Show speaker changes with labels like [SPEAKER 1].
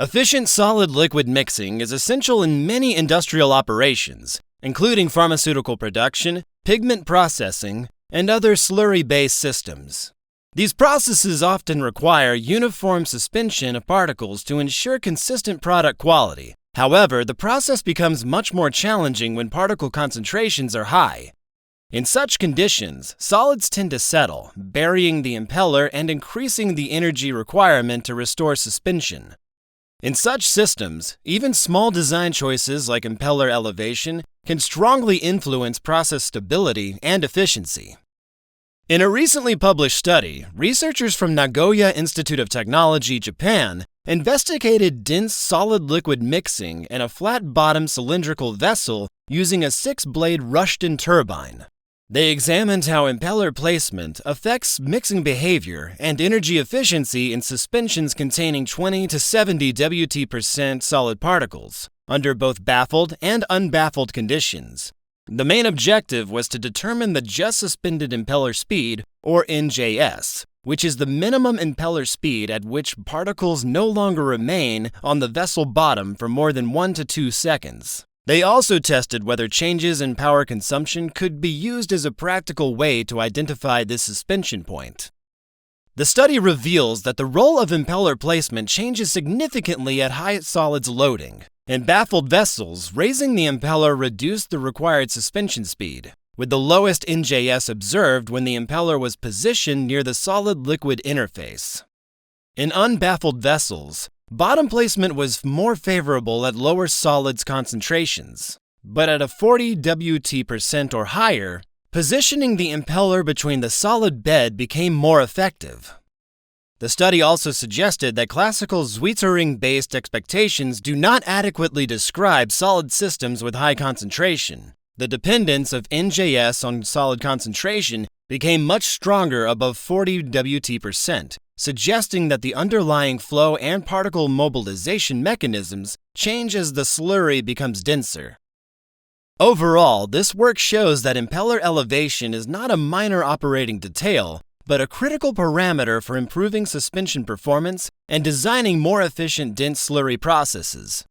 [SPEAKER 1] Efficient solid-liquid mixing is essential in many industrial operations, including pharmaceutical production, pigment processing, and other slurry-based systems. These processes often require uniform suspension of particles to ensure consistent product quality. However, the process becomes much more challenging when particle concentrations are high. In such conditions, solids tend to settle, burying the impeller and increasing the energy requirement to restore suspension. In such systems, even small design choices like impeller elevation can strongly influence process stability and efficiency. In a recently published study, researchers from Nagoya Institute of Technology, Japan, investigated dense solid-liquid mixing in a flat-bottom cylindrical vessel using a 6-blade Rushton turbine. They examined how impeller placement affects mixing behavior and energy efficiency in suspensions containing 20 to 70 Wt% solid particles, under both baffled and unbaffled conditions. The main objective was to determine the just suspended impeller speed, or NJS, which is the minimum impeller speed at which particles no longer remain on the vessel bottom for more than 1 to 2 seconds. They also tested whether changes in power consumption could be used as a practical way to identify this suspension point. The study reveals that the role of impeller placement changes significantly at high solids loading. In baffled vessels, raising the impeller reduced the required suspension speed, with the lowest NJS observed when the impeller was positioned near the solid-liquid interface. In unbaffled vessels, bottom placement was more favorable at lower solids concentrations, but at a 40 Wt% or higher, positioning the impeller between the solid bed became more effective. The study also suggested that classical Zwittering-based expectations do not adequately describe solid systems with high concentration. The dependence of NJS on solid concentration became much stronger above 40 Wt%, suggesting that the underlying flow and particle mobilization mechanisms change as the slurry becomes denser. Overall, this work shows that impeller elevation is not a minor operating detail, but a critical parameter for improving suspension performance and designing more efficient dense slurry processes.